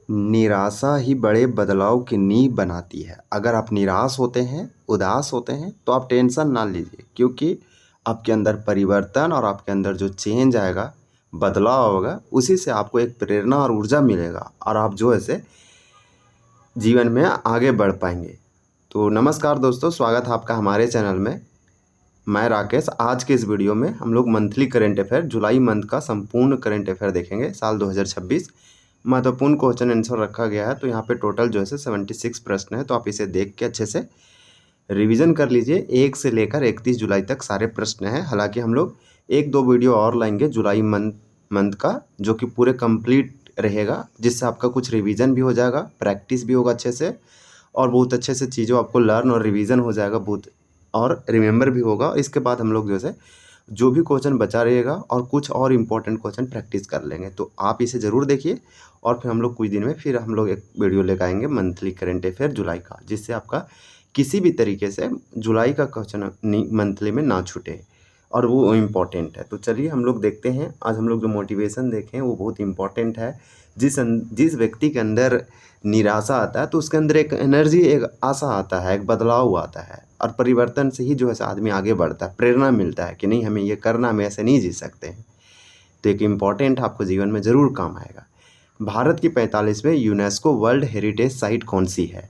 निराशा ही बड़े बदलाव की नींव बनाती है। अगर आप निराश होते हैं, उदास होते हैं, तो आप टेंशन ना लीजिए, क्योंकि आपके अंदर परिवर्तन और आपके अंदर जो चेंज आएगा, बदलाव होगा, उसी से आपको एक प्रेरणा और ऊर्जा मिलेगा और आप जो है से जीवन में आगे बढ़ पाएंगे। तो नमस्कार दोस्तों, स्वागत है आपका हमारे चैनल में। मैं राकेश। आज के इस वीडियो में हम लोग मंथली करंट अफेयर, जुलाई मंथ का संपूर्ण करंट अफेयर देखेंगे। साल 2026 महत्वपूर्ण क्वेश्चन आंसर रखा गया है। तो यहाँ पे टोटल जो है 76 प्रश्न है, तो आप इसे देख के अच्छे से रिवीजन कर लीजिए। 1 से लेकर 31 जुलाई तक सारे प्रश्न हैं। हालांकि हम लोग 1-2 वीडियो और लाएंगे जुलाई मंथ का, जो कि पूरे कंप्लीट रहेगा, जिससे आपका कुछ रिवीजन भी हो जाएगा, प्रैक्टिस भी होगा अच्छे से, और बहुत अच्छे से चीज़ों आपको लर्न और रिवीजन हो जाएगा बहुत, और रिमेंबर भी होगा। इसके बाद हम लोग जैसे जो भी क्वेश्चन बचा रहेगा और कुछ और इम्पोर्टेंट क्वेश्चन प्रैक्टिस कर लेंगे। तो आप इसे ज़रूर देखिए, और फिर हम लोग कुछ दिन में फिर हम लोग एक वीडियो लेकर आएंगे मंथली करंट अफेयर जुलाई का, जिससे आपका किसी भी तरीके से जुलाई का क्वेश्चन मंथली में ना छूटे, और वो इम्पॉर्टेंट है। तो चलिए हम लोग देखते हैं। आज हम लोग जो मोटिवेशन देखें वो बहुत इम्पॉर्टेंट है। जिस व्यक्ति के अंदर निराशा आता है, तो उसके अंदर एक एनर्जी, एक आशा आता है, एक बदलाव आता है, और परिवर्तन से ही जो है आदमी आगे बढ़ता है, प्रेरणा मिलता है कि नहीं, हमें ये करना, हम ऐसे नहीं जी सकते हैं। तो एक इम्पॉर्टेंट आपको जीवन में ज़रूर काम आएगा। भारत की 45वें यूनेस्को वर्ल्ड हेरिटेज साइट कौन सी है?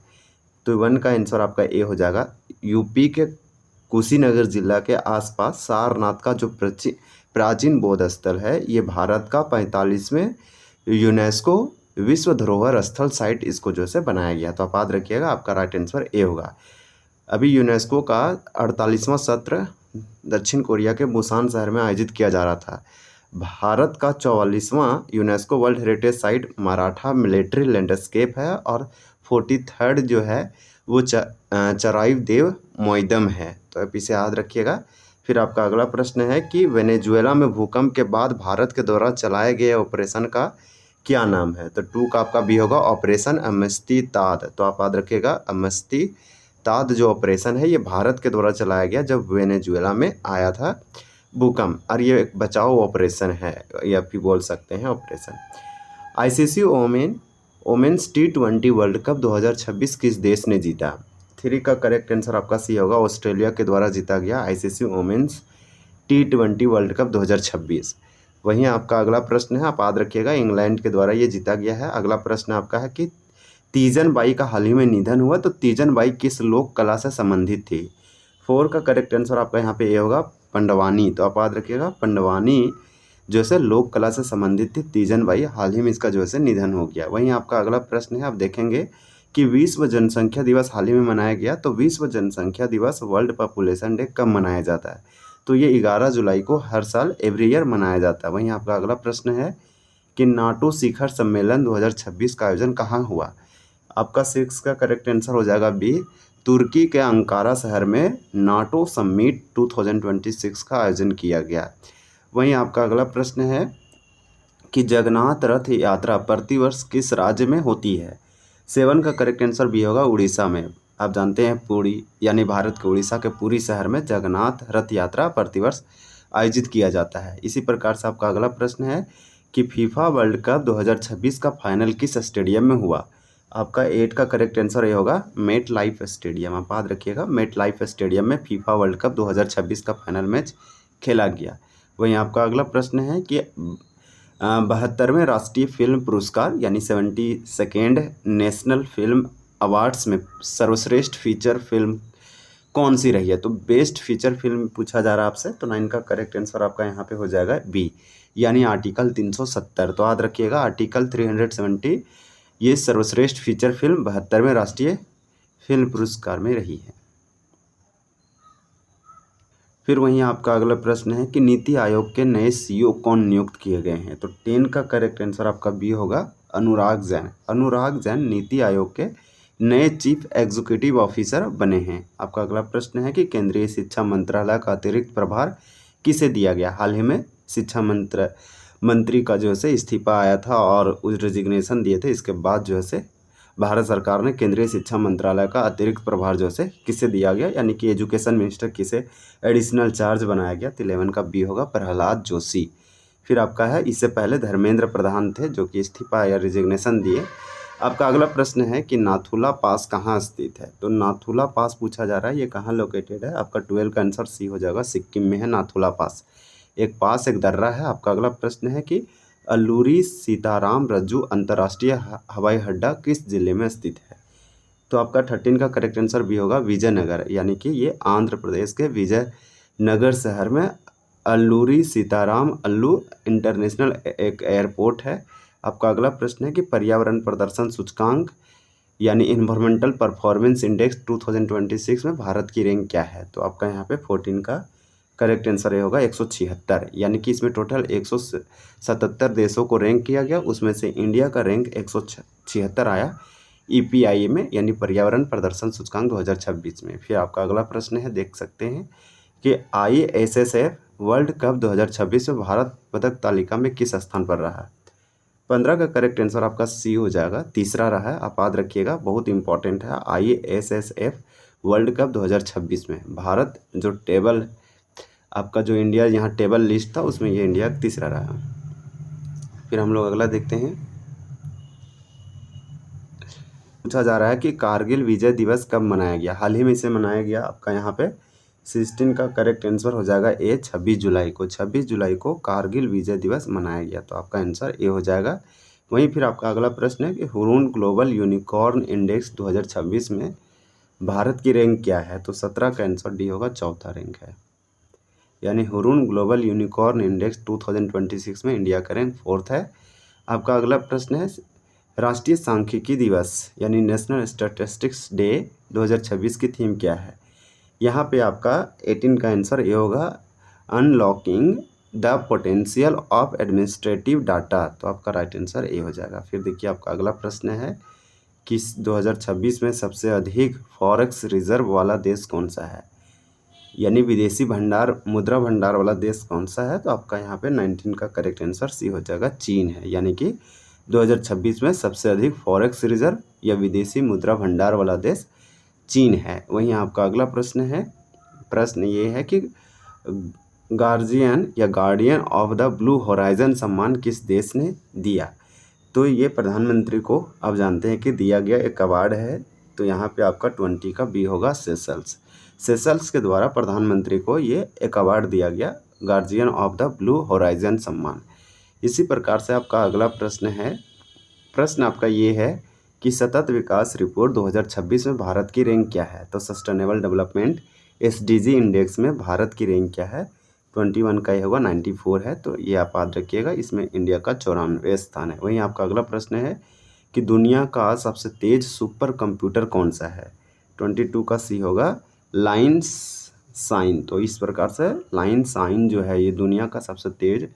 तो 1 का आंसर आपका ए हो जाएगा। यूपी के कुशीनगर जिला के आसपास सारनाथ का जो प्राचीन बौद्ध स्थल है, ये भारत का 45वें यूनेस्को विश्व धरोहर स्थल साइट इसको जो है बनाया गया। तो आप याद रखिएगा, आपका राइट आंसर ए होगा। अभी यूनेस्को का 48वां सत्र दक्षिण कोरिया के बुसान शहर में आयोजित किया जा रहा था। भारत का 44वां UNESCO World Heritage site Maratha military landscape है, और 43rd जो है वो चराइव देव मोइदम है। तो आप इसे याद रखिएगा। फिर आपका अगला प्रश्न है कि वेनेजुएला में भूकंप के बाद भारत के द्वारा चलाए गए ऑपरेशन का क्या नाम है? तो 2 का आपका बी होगा, ऑपरेशन अमस्तीताद। तो आप याद रखिएगा, अमस्तीताद जो ऑपरेशन है, ये भारत के द्वारा चलाया गया जब वेनेजुएला में आया था भूकंप, और ये एक बचाव ऑपरेशन है, या फिर बोल सकते हैं operation. ICC women's T20 world cup 2026 किस देश ने जीता? 3 का करेक्ट आंसर आपका सी होगा, ऑस्ट्रेलिया के द्वारा जीता गया ICC women's T20 world cup 2026। वहीं आपका अगला प्रश्न है, आप याद रखिएगा, इंग्लैंड के द्वारा ये जीता गया है। अगला प्रश्न आपका है कि तीजन बाई का हाल ही में निधन हुआ, तो तीजन बाई किस लोक कला से संबंधित थी? 4 का करेक्ट आंसर आपका यहाँ पे ये होगा, पंडवानी। तो आप याद रखिएगा, पंडवानी जो है लोक कला से संबंधित थी तीजन बाई, हाल ही में इसका जो है निधन हो गया। वहीं आपका अगला प्रश्न है, आप देखेंगे कि विश्व जनसंख्या दिवस हाल ही में मनाया गया, तो विश्व जनसंख्या दिवस, वर्ल्ड पॉपुलेशन डे, कब मनाया जाता है? तो ये 11 जुलाई को हर साल एवरी ईयर मनाया जाता है। वहीं आपका अगला प्रश्न है कि नाटो शिखर सम्मेलन 2026 का आयोजन कहाँ हुआ? आपका 6 का करेक्ट आंसर हो जाएगा बी, तुर्की के अंकारा शहर में नाटो समिट 2026 का आयोजन किया गया। वहीं आपका अगला प्रश्न है कि जगन्नाथ रथ यात्रा प्रतिवर्ष किस राज्य में होती है? 7 का करेक्ट आंसर बी होगा, उड़ीसा में। आप जानते हैं पुरी, यानी भारत के उड़ीसा के पुरी शहर में जगन्नाथ रथ यात्रा प्रतिवर्ष आयोजित किया जाता है। इसी प्रकार से आपका अगला प्रश्न है कि फीफा वर्ल्ड कप 2026 का फाइनल किस स्टेडियम में हुआ? आपका 8 का करेक्ट आंसर ये होगा, मेट लाइफ स्टेडियम। आप याद रखिएगा, मेट लाइफ स्टेडियम में फीफा वर्ल्ड कप 2026 का फाइनल मैच खेला गया। वहीं आपका अगला प्रश्न है कि 72वें राष्ट्रीय फिल्म पुरस्कार, यानी 72nd नेशनल फिल्म अवार्ड्स में सर्वश्रेष्ठ फीचर फिल्म कौन सी रही है? तो बेस्ट फीचर फिल्म पूछा जा रहा है आपसे, तो 9 का करेक्ट आंसर आपका यहाँ पे हो जाएगा बी, यानी आर्टिकल 370। तो याद रखिएगा, आर्टिकल 370 ये सर्वश्रेष्ठ फीचर फिल्म 72वें राष्ट्रीय फिल्म पुरस्कार में रही है। फिर वहीं आपका अगला प्रश्न है कि नीति आयोग के नए सीईओ कौन नियुक्त किए गए हैं? तो 10 का करेक्ट आंसर आपका बी होगा, अनुराग जैन। अनुराग जैन नीति आयोग के नए चीफ एग्जीक्यूटिव ऑफिसर बने हैं। आपका अगला प्रश्न है कि केंद्रीय शिक्षा मंत्रालय का अतिरिक्त प्रभार किसे दिया गया? हाल ही में शिक्षा मंत्री का जो है इस्तीफा आया था, और उस रेजिग्नेशन दिए थे। इसके बाद जो है भारत सरकार ने केंद्रीय शिक्षा मंत्रालय का अतिरिक्त प्रभार जो है किसे दिया गया, यानी कि एजुकेशन मिनिस्टर किसे एडिशनल चार्ज बनाया गया? तो 11 का बी होगा, प्रहलाद जोशी। फिर आपका है, इससे पहले धर्मेंद्र प्रधान थे जो कि इस्तीफा या रिजिग्नेशन दिए। आपका अगला प्रश्न है कि नाथुला पास कहाँ स्थित है। तो नाथुला पास पूछा जा रहा है, ये कहाँ लोकेटेड है। आपका 12 का आंसर सी हो जाएगा, सिक्किम में है नाथुला पास। एक पास एक दर्रा है। आपका अगला प्रश्न है कि अल्लूरी सीताराम राजू अंतर्राष्ट्रीय हवाई अड्डा किस जिले में स्थित है। तो आपका 13 का करेक्ट आंसर भी होगा विजयनगर, यानी कि ये आंध्र प्रदेश के विजयनगर शहर में अल्लूरी सीताराम अल्लू इंटरनेशनल एक एयरपोर्ट है। आपका अगला प्रश्न है कि पर्यावरण प्रदर्शन सूचकांक यानी इन्वायरमेंटल परफॉर्मेंस इंडेक्स 2026 में भारत की रैंक क्या है। तो आपका यहाँ पे 14 का करेक्ट आंसर ये होगा 176, यानी कि इसमें टोटल 177 देशों को रैंक किया गया, उसमें से इंडिया का रैंक 176 आया EPIA में, यानी पर्यावरण प्रदर्शन सूचकांक 2026 में। फिर आपका अगला प्रश्न है, देख सकते हैं कि ISSF वर्ल्ड कप 2026 में भारत पदक तालिका में किस स्थान पर रहा है। 15 का करेक्ट आंसर आपका सी हो जाएगा, तीसरा रहा है। आप याद रखिएगा, बहुत इंपॉर्टेंट है। ISSF वर्ल्ड कप 2026 में भारत जो टेबल आपका जो इंडिया यहाँ टेबल लिस्ट था उसमें ये इंडिया तीसरा रहा। फिर हम लोग अगला देखते हैं। पूछा जा रहा है कि कारगिल विजय दिवस कब मनाया गया। हाल ही में इसे मनाया गया। आपका यहाँ पे 16 का करेक्ट आंसर हो जाएगा ए, 26 जुलाई को। 26 जुलाई को कारगिल विजय दिवस मनाया गया, तो आपका आंसर ए हो जाएगा। वहीं फिर आपका अगला प्रश्न है कि हुरून ग्लोबल यूनिकॉर्न इंडेक्स 2026 में भारत की रैंक क्या है। तो 17 का आंसर डी होगा, चौथा रैंक है। यानी हुरून ग्लोबल यूनिकॉर्न इंडेक्स 2026 में इंडिया का रैंक 4th है। आपका अगला प्रश्न है राष्ट्रीय सांख्यिकी दिवस यानी नेशनल स्टैटिस्टिक्स डे 2026 की थीम क्या है। यहाँ पे आपका 18 का आंसर ये होगा, unlocking the potential of administrative data. तो आपका राइट आंसर ए हो जाएगा। फिर देखिए आपका अगला प्रश्न है कि 2026 में सबसे अधिक फॉरेक्स रिजर्व वाला देश कौन सा है, यानी विदेशी भंडार मुद्रा भंडार वाला देश कौन सा है। तो आपका यहाँ पे 19 का करेक्ट आंसर सी हो जाएगा, चीन है। यानी कि 2026 में सबसे अधिक फॉरेक्स रिजर्व या विदेशी मुद्रा भंडार वाला देश चीन है। वहीं आपका अगला प्रश्न है, प्रश्न ये है कि guardian of the blue horizon सम्मान किस देश ने दिया। तो ये प्रधानमंत्री को आप जानते हैं कि दिया गया एक अवार्ड है। तो यहाँ पे आपका 20 का बी होगा, सेशल्स। सेशल्स के द्वारा प्रधानमंत्री को ये एक अवार्ड दिया गया, guardian of the blue horizon सम्मान। इसी प्रकार से आपका अगला प्रश्न है, प्रश्न आपका ये है कि सतत विकास रिपोर्ट 2026 में भारत की रैंक क्या है। तो सस्टेनेबल डेवलपमेंट SDG इंडेक्स में भारत की रैंक क्या है। 21 का ये होगा, 94 है। तो ये आप याद रखिएगा, इसमें इंडिया का 94वें स्थान है। वहीं आपका अगला प्रश्न है कि दुनिया का सबसे तेज सुपर कंप्यूटर कौन सा है। 22 का सी होगा, लाइन साइन। तो इस प्रकार से लाइन साइन जो है ये दुनिया का सबसे तेज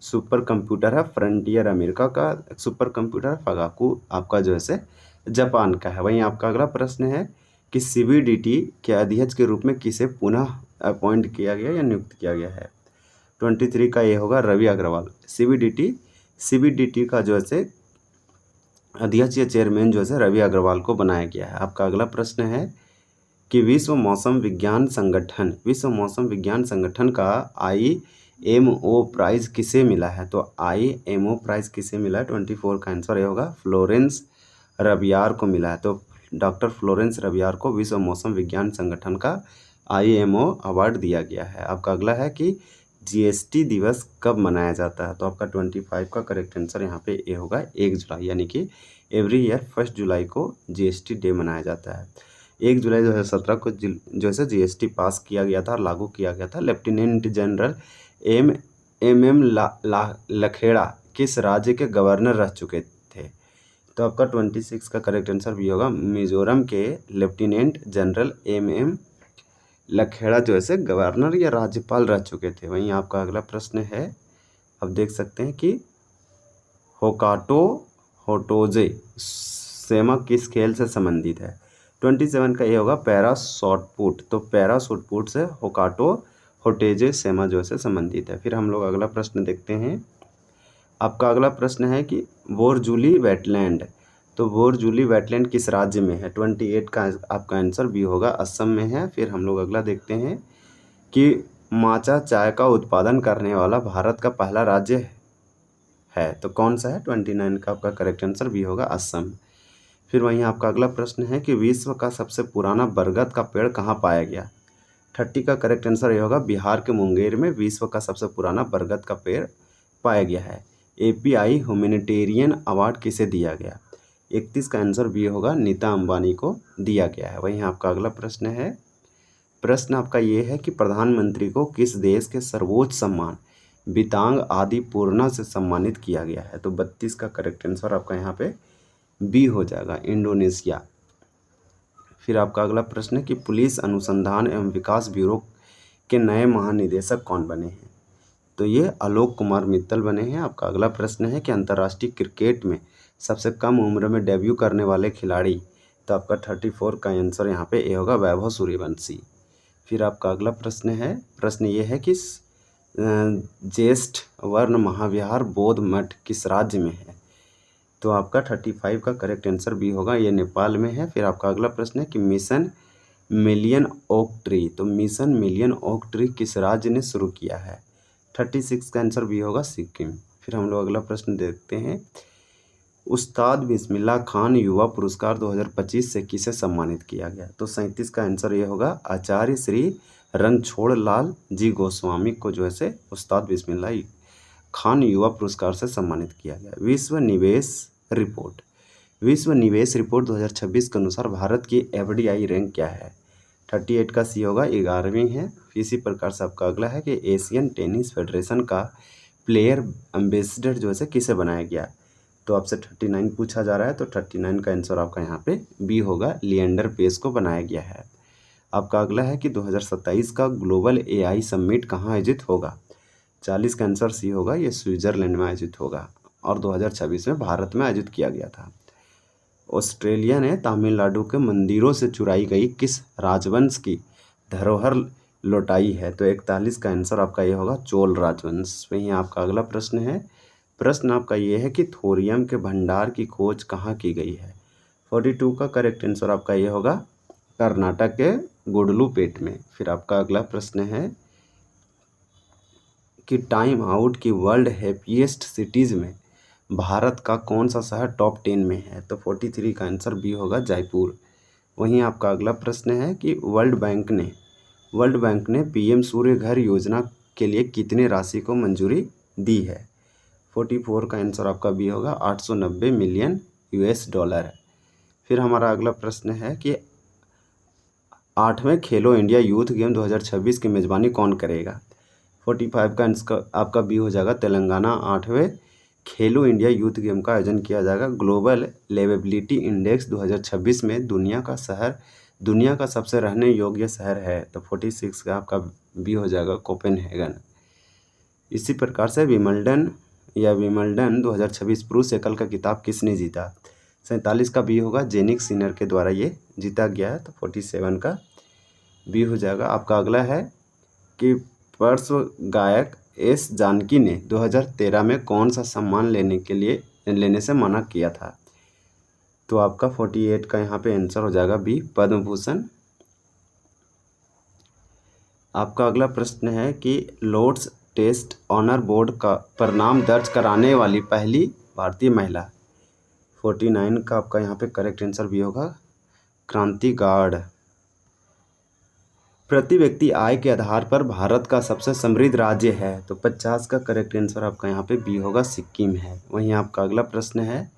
सुपर कंप्यूटर है। फ्रंटियर अमेरिका का सुपर कंप्यूटर, फगाकू आपका जो है से जापान का है। वहीं आपका अगला प्रश्न है कि CBDT के अध्यक्ष के रूप में किसे पुनः अपॉइंट किया गया या नियुक्त किया गया है। 23 का ये होगा, रवि अग्रवाल। CBDT का जो है से अध्यक्ष या चेयरमैन जो है रवि अग्रवाल को बनाया गया है। आपका अगला प्रश्न है कि विश्व मौसम विज्ञान संगठन का IMO प्राइज़ किसे मिला है। तो IMO प्राइज़ किसे मिला है। 24 का आंसर ये होगा, फ्लोरेंस रबियार को मिला है। तो डॉक्टर फ्लोरेंस रबियार को विश्व मौसम विज्ञान संगठन का IMO अवार्ड दिया गया है। आपका अगला है कि GST दिवस कब मनाया जाता है। तो आपका 25 का करेक्ट आंसर यहाँ पे ए होगा, 1 जुलाई, यानी कि एवरी ईयर 1 जुलाई को GST डे मनाया जाता है। 1 जुलाई 2017 को जो है GST पास किया गया था और लागू किया गया था। लेफ्टिनेंट जनरल MM लखेड़ा किस राज्य के गवर्नर रह चुके थे। तो आपका 26 का करेक्ट आंसर भी होगा, मिजोरम के लेफ्टिनेंट जनरल MM लखेड़ा जो है गवर्नर या राज्यपाल रह चुके थे। वहीं आपका अगला प्रश्न है, अब देख सकते हैं कि होकाटो होटोजे सेमा किस खेल से संबंधित है। 27 का ये होगा, पैरा शॉटपुट। तो पैरा शॉटपुट से होकाटो होटेजे सेमा जो है संबंधित है। फिर हम लोग अगला प्रश्न देखते हैं। आपका अगला प्रश्न है कि बोरजूली वेटलैंड। तो बोरजूली वेटलैंड किस राज्य में है। 28 का आपका आंसर भी होगा, असम में है। फिर हम लोग अगला देखते हैं कि माचा चाय का उत्पादन करने वाला भारत का पहला राज्य है तो कौन सा है। 29 का आपका करेक्ट आंसर भी होगा, असम। फिर वहीं आपका अगला प्रश्न है कि विश्व का सबसे पुराना बरगद का पेड़ कहाँ पाया गया। 30 का करेक्ट आंसर ये होगा, बिहार के मुंगेर में विश्व का सबसे पुराना बरगद का पेड़ पाया गया है। API ह्यूमैनिटेरियन अवार्ड किसे दिया गया। 31 का आंसर बी होगा, नीता अंबानी को दिया गया है। वहीं आपका अगला प्रश्न है, प्रश्न आपका ये है कि प्रधानमंत्री को किस देश के सर्वोच्च सम्मान बितांग आदि पूर्णा से सम्मानित किया गया है। तो 32 का करेक्ट आंसर आपका यहाँ पे बी हो जाएगा, इंडोनेशिया। फिर आपका अगला प्रश्न है कि पुलिस अनुसंधान एवं विकास ब्यूरो के नए महानिदेशक कौन बने हैं। तो ये आलोक कुमार मित्तल बने हैं। आपका अगला प्रश्न है कि अंतर्राष्ट्रीय क्रिकेट में सबसे कम उम्र में डेब्यू करने वाले खिलाड़ी। तो आपका 34 का आंसर यहाँ पे ए होगा, वैभव सूर्यवंशी। फिर आपका अगला प्रश्न है, प्रश्न ये है कि ज्येष्ठ वर्ण महाविहार बौद्ध मठ किस राज्य में है। तो आपका 35 का करेक्ट आंसर बी होगा, ये नेपाल में है। फिर आपका अगला प्रश्न है कि मिशन मिलियन ओक ट्री। तो मिशन मिलियन ओक ट्री किस राज्य ने शुरू किया है। 36 का आंसर बी होगा, सिक्किम। फिर हम लोग अगला प्रश्न देखते हैं, उस्ताद बिस्मिल्लाह खान युवा पुरस्कार 2025 से किसे सम्मानित किया गया। तो 37 का आंसर ये होगा, आचार्य श्री रणछोड़ लाल जी गोस्वामी को जो है से उस्ताद बिस्मिल्लाह खान युवा पुरस्कार से सम्मानित किया गया। विश्व निवेश रिपोर्ट, विश्व निवेश रिपोर्ट 2026 के अनुसार भारत की FDI रैंक क्या है। 38 का सी होगा, 11वीं है। इसी प्रकार से आपका अगला है कि एशियन टेनिस फेडरेशन का प्लेयर एम्बेसडर जो है किसे बनाया गया। तो आपसे 39 पूछा जा रहा है, तो 39 का आंसर आपका यहाँ पे बी होगा, लिएंडर पेस को बनाया गया है। आपका अगला है कि 2027 का ग्लोबल AI समिट कहाँ आयोजित होगा। 40 का आंसर सी होगा, ये स्विट्जरलैंड में आयोजित होगा और 2026 में भारत में आयोजित किया गया था। ऑस्ट्रेलिया ने तमिलनाडु के मंदिरों से चुराई गई किस राजवंश की धरोहर लौटाई है। तो 41 का आंसर आपका ये होगा, चोल राजवंश। वहीं आपका अगला प्रश्न है, प्रश्न आपका ये है कि थोरियम के भंडार की खोज कहाँ की गई है। 42 का करेक्ट आंसर आपका ये होगा, कर्नाटक के गुडलुपेट में। फिर आपका अगला प्रश्न है कि टाइम आउट की वर्ल्ड हैप्पीएस्ट सिटीज़ में भारत का कौन सा शहर टॉप 10 में है। तो 43 का आंसर बी होगा, जयपुर। वहीं आपका अगला प्रश्न है कि वर्ल्ड बैंक ने PM सूर्य घर योजना के लिए कितने राशि को मंजूरी दी है। 44 का आंसर आपका बी होगा, 890 मिलियन $। फिर हमारा अगला प्रश्न है कि 8वें खेलो इंडिया यूथ गेम 2026 की मेज़बानी कौन करेगा। 45 का आंसर आपका बी हो जाएगा, तेलंगाना 8वें खेलो इंडिया यूथ गेम का आयोजन किया जाएगा। ग्लोबल लिवेबिलिटी इंडेक्स 2026 में दुनिया का सबसे रहने योग्य शहर है। तो 46 का आपका बी हो जाएगा, कोपेनहेगन। इसी प्रकार से विंबलडन 2026 पुरुष एकल का खिताब किसने जीता। 47 का बी होगा, जेनिक सिनर के द्वारा ये जीता गया है। तो 47 का बी हो जाएगा। आपका अगला है कि पार्श्व गायक एस जानकी ने 2013 में कौन सा सम्मान लेने से मना किया था। तो आपका 48 का यहाँ पे आंसर हो जाएगा बी, पद्म भूषण। आपका अगला प्रश्न है कि लॉर्ड्स टेस्ट ऑनर बोर्ड का पर नाम दर्ज कराने वाली पहली भारतीय महिला। 49 का आपका यहाँ पे करेक्ट आंसर भी होगा, क्रांति गार्ड। प्रति व्यक्ति आय के आधार पर भारत का सबसे समृद्ध राज्य है। तो 50 का करेक्ट आंसर आपका यहाँ पे बी होगा, सिक्किम है। वहीं आपका अगला प्रश्न है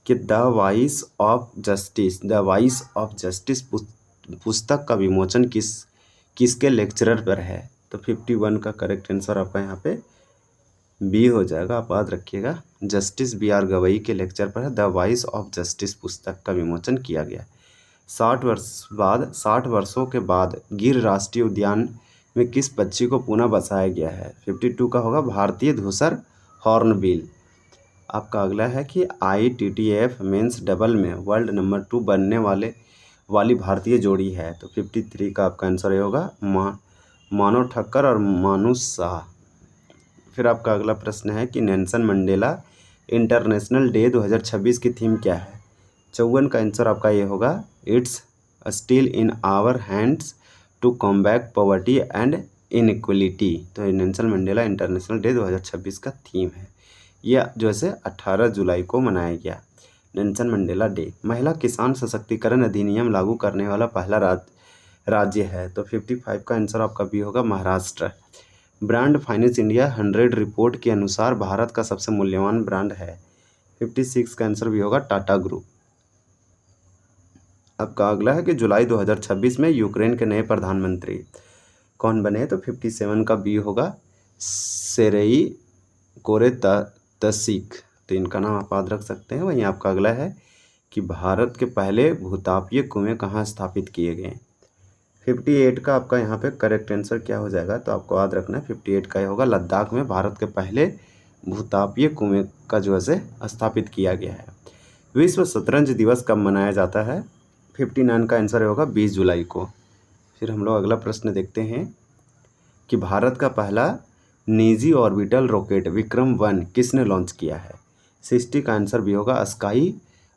कि द वॉइस ऑफ जस्टिस पुस्तक का विमोचन किसके लेक्चरर पर है। तो 51 का करेक्ट आंसर आपका यहाँ पे बी हो जाएगा, आप याद रखिएगा, जस्टिस BR गवई के लेक्चर पर है द वॉइस ऑफ जस्टिस पुस्तक का विमोचन किया गया। 60 वर्षों के बाद गिर राष्ट्रीय उद्यान में किस पक्षी को पुनः बसाया गया है। 52 का होगा, भारतीय धूसर हॉर्नबिल। आपका अगला है कि ITTF मेंस डबल में वर्ल्ड नंबर 2 बनने वाली भारतीय जोड़ी है। तो 53 का आपका आंसर ये होगा, मानव ठक्कर और मानुष शाह। फिर आपका अगला प्रश्न है कि नेल्सन मंडेला इंटरनेशनल डे 2026 की थीम क्या है। 54 का आंसर आपका ये होगा, it's still in our hands to combat poverty and inequality. तो नेल्सन मंडेला इंटरनेशनल डे 2026 का थीम है। यह जो है 18 जुलाई को मनाया गया। Nelson Mandela day. महिला किसान सशक्तिकरण अधिनियम लागू करने वाला पहला राज्य है, तो 55 का आंसर आपका बी होगा, Maharashtra. Brand finance India 100 report के अनुसार भारत का सबसे मूल्यवान ब्रांड है, 56 का आंसर भी होगा, टाटा ग्रुप। आपका अगला है कि जुलाई 2026 में यूक्रेन के नए प्रधानमंत्री कौन बने, तो 57 का बी होगा, सेरेई कोरेतसिक, तो इनका नाम आप याद रख सकते हैं। वहीं आपका अगला है कि भारत के पहले भूतापीय कुएं कहाँ स्थापित किए गए। 58 का आपका यहाँ पे करेक्ट आंसर क्या हो जाएगा, तो आपको याद रखना है 58 का ये होगा, लद्दाख में भारत के पहले भूतापीय कुएं का जो है स्थापित किया गया है। विश्व शतरंज दिवस कब मनाया जाता है, 59 का आंसर होगा 20 जुलाई को। फिर हम लोग अगला प्रश्न देखते हैं कि भारत का पहला निजी ऑर्बिटल रॉकेट विक्रम-1 किसने लॉन्च किया है, 60 का आंसर भी होगा,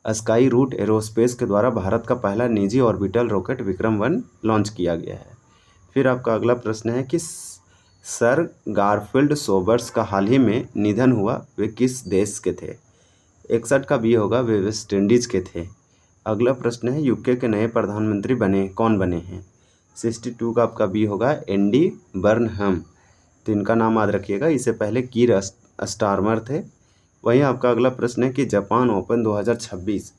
स्काई रूट एरोस्पेस के द्वारा भारत का पहला निजी ऑर्बिटल रॉकेट विक्रम-1 लॉन्च किया गया है। फिर आपका अगला प्रश्न है कि सर गारफील्ड सोबर्स का हाल ही में निधन हुआ, वे किस देश के थे, 61 का बी होगा, वे वेस्ट इंडीज के थे। अगला प्रश्न है यूके के नए प्रधानमंत्री कौन बने हैं, 62 का आपका बी होगा, एंडी बर्नहम, तो इनका नाम याद रखिएगा, इससे पहले कीर स्टारमर थे। वहीं आपका अगला प्रश्न है कि जापान ओपन 2026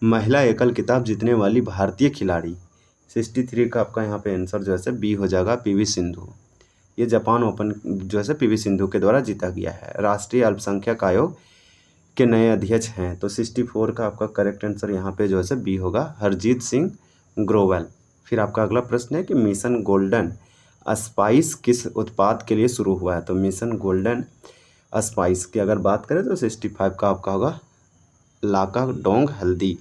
महिला एकल खिताब जीतने वाली भारतीय खिलाड़ी, 63 का आपका यहाँ पे आंसर जो है बी हो जाएगा, पीवी सिंधु। ये जापान ओपन जो है पीवी सिंधु के द्वारा जीता गया है। राष्ट्रीय अल्पसंख्यक आयोग के नए अध्यक्ष हैं, तो 64 का आपका करेक्ट आंसर यहाँ पे जो है बी होगा, हरजीत सिंह ग्रोवर। फिर आपका अगला प्रश्न है कि मिशन गोल्डन स्पाइस किस उत्पाद के लिए शुरू हुआ है, तो मिशन गोल्डन स्पाइस की अगर बात करें तो 65 का आपका होगा, लाकाडोंग हल्दी।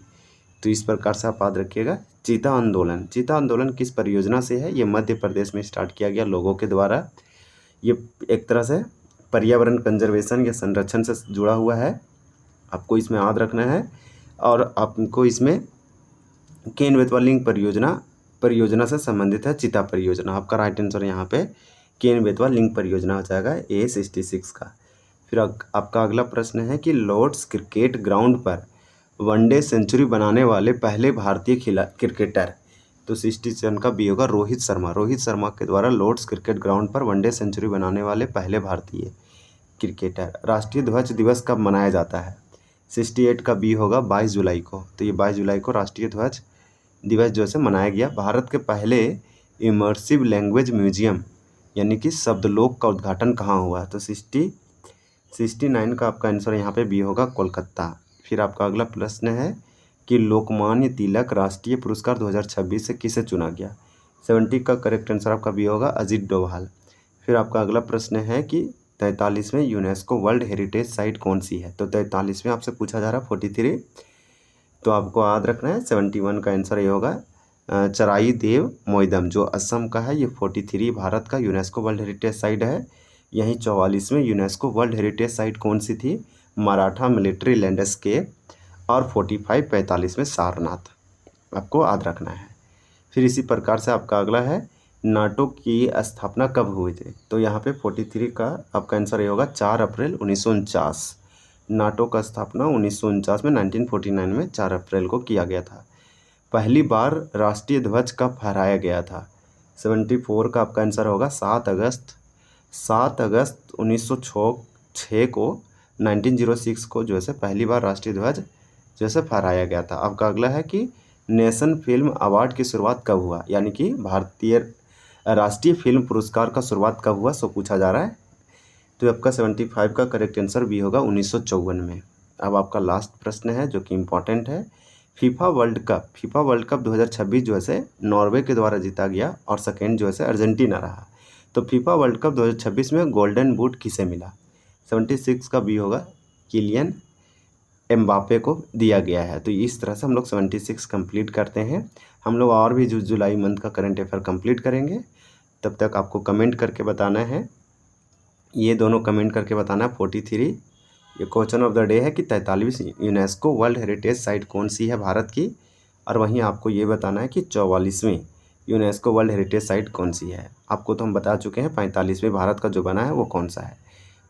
तो इस प्रकार से आप याद रखिएगा। चीता आंदोलन किस परियोजना से है, ये मध्य प्रदेश में स्टार्ट किया गया लोगों के द्वारा। ये एक तरह से पर्यावरण कंजर्वेशन या संरक्षण से जुड़ा हुआ है, आपको इसमें याद रखना है। और आपको इसमें केन बेतवा लिंक परियोजना से संबंधित है चीता परियोजना। आपका राइट आंसर यहाँ पे केन बेतवा लिंक परियोजना हो जाएगा, A 66 का। फिर आपका अगला प्रश्न है कि लॉर्ड्स क्रिकेट ग्राउंड पर वनडे सेंचुरी बनाने वाले पहले भारतीय क्रिकेटर, तो 67 का बी होगा, रोहित शर्मा के द्वारा लॉर्ड्स क्रिकेट ग्राउंड पर वनडे सेंचुरी बनाने वाले पहले भारतीय क्रिकेटर। राष्ट्रीय ध्वज दिवस कब मनाया जाता है, 68 का बी होगा, 22 जुलाई को। तो ये 22 जुलाई को राष्ट्रीय ध्वज दिवस जो है मनाया गया। भारत के पहले इमर्सिव लैंग्वेज म्यूजियम यानी कि शब्दलोक का उद्घाटन कहाँ हुआ, तो 69 का आपका आंसर यहाँ पे बी होगा, कोलकाता। फिर आपका अगला प्रश्न है कि लोकमान्य तिलक राष्ट्रीय पुरस्कार 2026 से किसे चुना गया, 70 का करेक्ट आंसर आपका बी होगा, अजीत डोभाल। फिर आपका अगला प्रश्न है कि 43वें यूनेस्को वर्ल्ड हेरिटेज साइट कौन सी है, तो 43वें आपसे पूछा जा रहा है 43, तो आपको याद रखना है 71 का आंसर ये होगा, चराई देव मोइदम जो असम का है, ये 43 भारत का यूनेस्को वर्ल्ड हेरिटेज साइट है। यहीं 44वें यूनेस्को वर्ल्ड हेरिटेज साइट कौन सी थी, मराठा मिलिट्री लैंडस्केप, और 45 में सारनाथ, आपको याद रखना है। फिर इसी प्रकार से आपका अगला है नाटो की स्थापना कब हुई थी, तो यहाँ पे 43 का आपका आंसर ये होगा, 4 अप्रैल 1949। नाटो का स्थापना 1949 में 1949 में 4 अप्रैल को किया गया था। पहली बार राष्ट्रीय ध्वज कब फहराया गया था, 74 का आपका आंसर होगा, 7 अगस्त 1906 को 1906 को जो है पहली बार राष्ट्रीय ध्वज जो है फहराया गया था। आपका अगला है कि नेशन फिल्म अवार्ड की शुरुआत कब हुआ, यानी कि भारतीय राष्ट्रीय फिल्म पुरस्कार का शुरुआत कब हुआ, सो पूछा जा रहा है। तो आपका 75 का करेक्ट आंसर भी होगा, 1954 में। अब आपका लास्ट प्रश्न है जो कि इम्पॉर्टेंट है, फीफा वर्ल्ड कप 2026 जो है नॉर्वे के द्वारा जीता गया और सेकेंड जो है अर्जेंटीना रहा। तो फीफा वर्ल्ड कप 2026 में गोल्डन बूट किसे मिला, 76 का बी होगा, किलियन एम्बापे को दिया गया है। तो इस तरह से हम लोग 76 कंप्लीट करते हैं। हम लोग और भी जो जुलाई मंथ का करंट अफेयर कंप्लीट करेंगे, तब तक आपको कमेंट करके बताना है, ये दोनों कमेंट करके बताना है 43। ये क्वेश्चन ऑफ द डे है कि 43वीं यूनेस्को वर्ल्ड हेरिटेज साइट कौन सी है भारत की, और वहीं आपको ये बताना है कि 44वीं यूनेस्को वर्ल्ड हेरिटेज साइट कौन सी है। आपको तो हम बता चुके हैं 45वें भारत का जो बना है वो कौन सा है।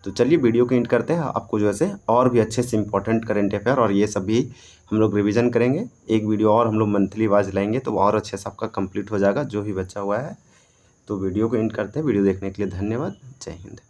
तो चलिए वीडियो को एंड करते हैं। आपको जो है और भी अच्छे से इंपॉर्टेंट करेंट अफेयर और ये सब भी हम लोग रिवीजन करेंगे। एक वीडियो और हम लोग मंथली वाइज लाएंगे तो और अच्छे से आपका कंप्लीट हो जाएगा जो भी बचा हुआ है। तो वीडियो को एंड करते हैं। वीडियो देखने के लिए धन्यवाद। जय हिंद।